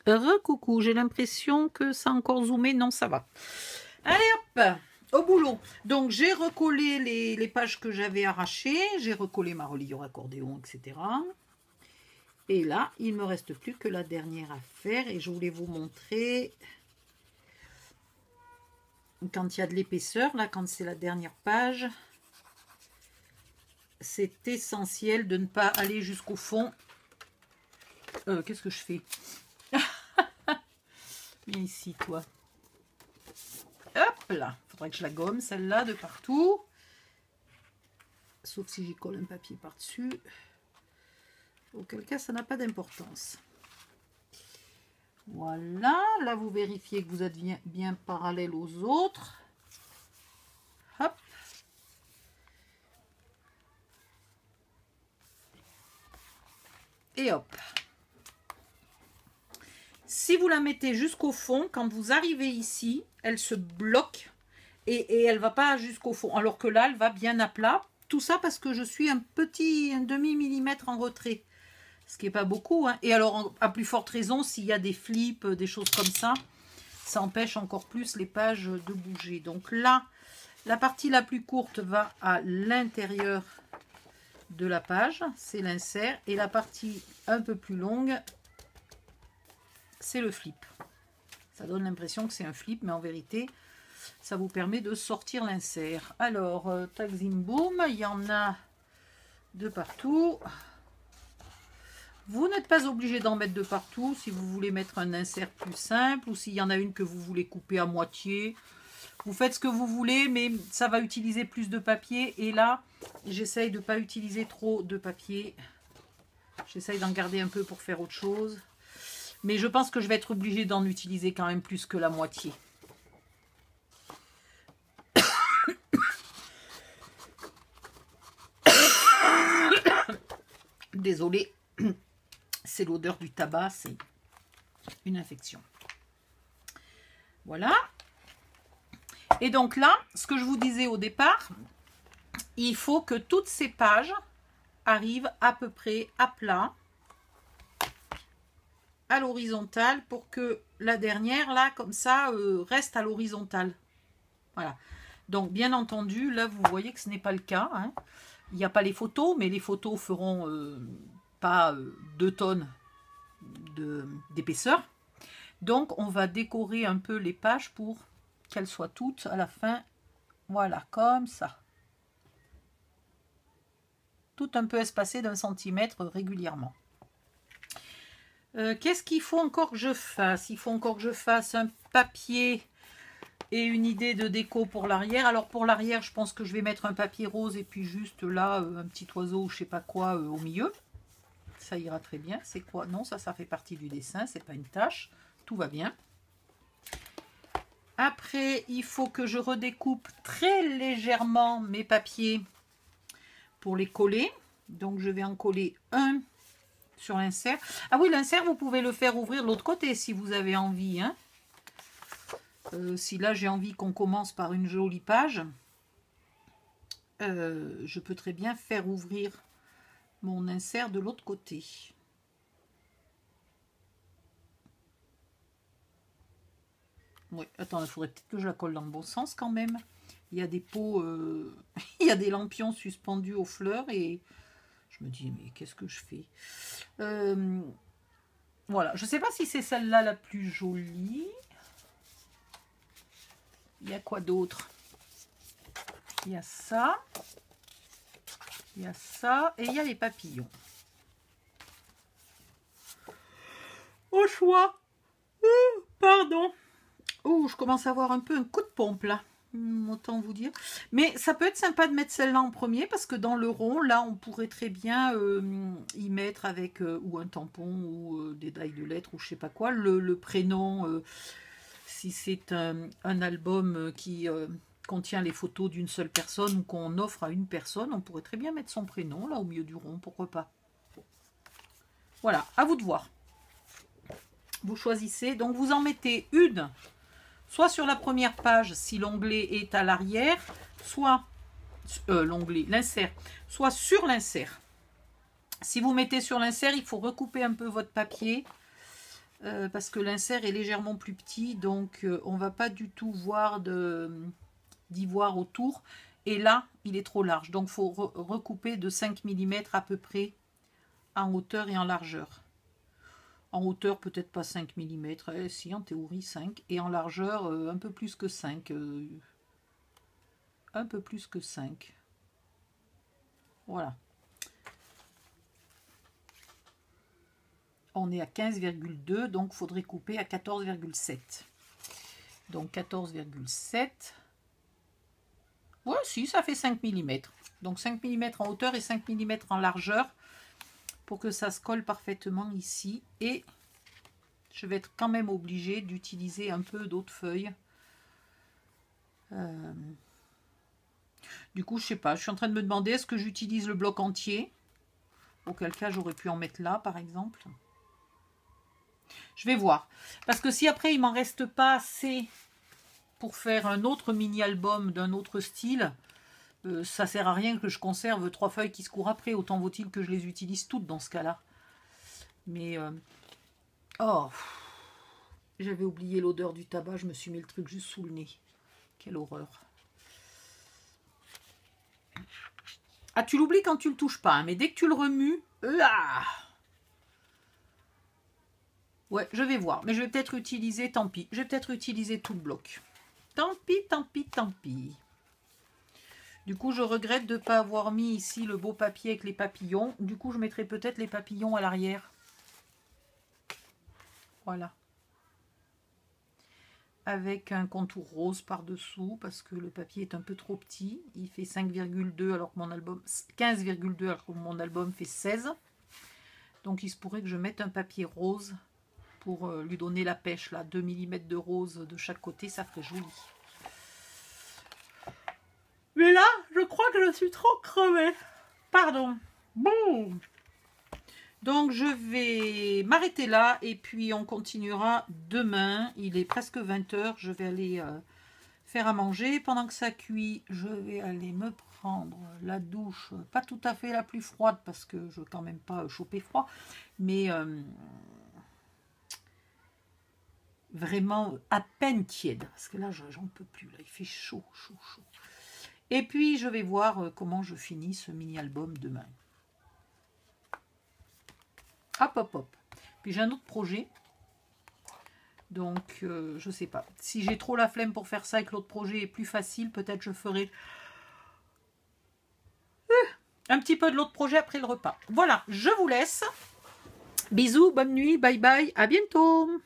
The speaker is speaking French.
Recoucou, j'ai l'impression que ça a encore zoomé. Non, ça va. Allez hop, au boulot. Donc j'ai recollé les pages que j'avais arrachées. J'ai recollé ma reliure accordéon, etc. Et là, il ne me reste plus que la dernière à faire. Et je voulais vous montrer quand il y a de l'épaisseur, là, quand c'est la dernière page. C'est essentiel de ne pas aller jusqu'au fond. Qu'est-ce que je fais? Viens ici, toi. Hop là. Faudrait que je la gomme, celle-là, de partout. Sauf si j'y colle un papier par-dessus. Auquel cas, ça n'a pas d'importance. Voilà. Là, vous vérifiez que vous êtes bien parallèle aux autres. Hop. Et hop. Si vous la mettez jusqu'au fond, quand vous arrivez ici, elle se bloque et elle ne va pas jusqu'au fond. Alors que là, elle va bien à plat. Tout ça parce que je suis un demi-millimètre en retrait. Ce qui n'est pas beaucoup. Hein. Et alors, à plus forte raison, s'il y a des flips, des choses comme ça, ça empêche encore plus les pages de bouger. Donc là, la partie la plus courte va à l'intérieur de la page. C'est l'insert. Et la partie un peu plus longue, c'est le flip. Ça donne l'impression que c'est un flip, mais en vérité, ça vous permet de sortir l'insert. Alors, tac zim boum, il y en a de partout. Vous n'êtes pas obligé d'en mettre de partout si vous voulez mettre un insert plus simple ou s'il y en a une que vous voulez couper à moitié. Vous faites ce que vous voulez, mais ça va utiliser plus de papier. Et là, j'essaye de ne pas utiliser trop de papier. J'essaye d'en garder un peu pour faire autre chose. Mais je pense que je vais être obligée d'en utiliser quand même plus que la moitié. Désolée, c'est l'odeur du tabac, c'est une infection. Voilà. Et donc là, ce que je vous disais au départ, il faut que toutes ces pages arrivent à peu près à plat, à l'horizontale, pour que la dernière, là, comme ça, reste à l'horizontale. Voilà. Donc, bien entendu, là, vous voyez que ce n'est pas le cas. Hein. Il n'y a pas les photos, mais les photos feront pas 2 tonnes d'épaisseur. Donc, on va décorer un peu les pages pour qu'elles soient toutes à la fin. Voilà, comme ça. Tout un peu espacé d'1 centimètre régulièrement. Qu'est-ce qu'il faut encore que je fasse? Il faut encore que je fasse un papier et une idée de déco pour l'arrière. Alors pour l'arrière, je pense que je vais mettre un papier rose et puis juste là, un petit oiseau ou je sais pas quoi au milieu. Ça ira très bien. C'est quoi? Non, ça fait partie du dessin, c'est pas une tâche. Tout va bien. Après, il faut que je redécoupe très légèrement mes papiers pour les coller. Donc je vais en coller un sur l'insert. Ah oui, l'insert, vous pouvez le faire ouvrir de l'autre côté si vous avez envie. Hein. Si là, j'ai envie qu'on commence par une jolie page, je peux très bien faire ouvrir mon insert de l'autre côté. Oui, attends, il faudrait peut-être que je la colle dans le bon sens quand même. Il y a des pots, il y a des lampions suspendus aux fleurs et je me dis, mais qu'est-ce que je fais? Voilà, je ne sais pas si c'est celle-là la plus jolie. Il y a quoi d'autre? Il y a ça. Il y a ça. Et il y a les papillons. Au choix. Pardon. Oh, je commence à avoir un peu un coup de pompe là. Autant vous dire. Mais ça peut être sympa de mettre celle-là en premier parce que dans le rond, là, on pourrait très bien y mettre avec ou un tampon ou des dailles de lettres ou je sais pas quoi, le prénom. Si c'est un album qui contient les photos d'une seule personne ou qu'on offre à une personne, on pourrait très bien mettre son prénom là au milieu du rond, pourquoi pas. Voilà, à vous de voir. Vous choisissez. Donc vous en mettez une. Soit sur la première page, si l'onglet est à l'arrière, soit l'insert, soit sur l'insert. Si vous mettez sur l'insert, il faut recouper un peu votre papier parce que l'insert est légèrement plus petit, donc on va pas du tout voir d'ivoire autour. Et là, il est trop large, donc il faut recouper de 5 mm à peu près en hauteur et en largeur. En hauteur, peut-être pas 5 mm, si en théorie 5, et en largeur, un peu plus que 5. Un peu plus que 5. Voilà. On est à 15,2, donc il faudrait couper à 14,7. Donc 14,7. Ouais, si, ça fait 5 mm. Donc 5 mm en hauteur et 5 mm en largeur pour que ça se colle parfaitement ici. Et je vais être quand même obligée d'utiliser un peu d'autres feuilles. Du coup, je sais pas, je suis en train de me demander est-ce que j'utilise le bloc entier? Auquel cas, j'aurais pu en mettre là, par exemple. Je vais voir. Parce que si après, il m'en reste pas assez pour faire un autre mini-album d'un autre style, ça sert à rien que je conserve 3 feuilles qui se courent après. Autant vaut-il que je les utilise toutes dans ce cas-là. Mais... oh, j'avais oublié l'odeur du tabac. Je me suis mis le truc juste sous le nez. Quelle horreur. Ah, tu l'oublies quand tu le touches pas. Hein, mais dès que tu le remues... là. Ouais, je vais voir. Mais je vais peut-être utiliser... Tant pis. Je vais peut-être utiliser tout le bloc. Tant pis, tant pis, tant pis. Du coup, je regrette de ne pas avoir mis ici le beau papier avec les papillons. Du coup, je mettrai peut-être les papillons à l'arrière. Voilà. Avec un contour rose par-dessous, parce que le papier est un peu trop petit. Il fait 5,2 alors que mon album... 15,2 alors que mon album fait 16. Donc, il se pourrait que je mette un papier rose pour lui donner la pêche, là. 2 mm de rose de chaque côté, ça ferait joli. Mais là, je crois que je suis trop crevée. Pardon. Bon. Donc, je vais m'arrêter là et puis on continuera demain. Il est presque 20 h. Je vais aller faire à manger. Pendant que ça cuit, je vais aller me prendre la douche. Pas tout à fait la plus froide parce que je ne veux quand même pas choper froid. Mais vraiment à peine tiède. Parce que là, j'en peux plus. Là, il fait chaud, chaud, chaud. Et puis, je vais voir comment je finis ce mini-album demain. Hop, hop, hop. Puis, j'ai un autre projet. Donc, je sais pas. Si j'ai trop la flemme pour faire ça et que l'autre projet est plus facile, peut-être je ferai un petit peu de l'autre projet après le repas. Voilà, je vous laisse. Bisous, bonne nuit, bye bye, à bientôt.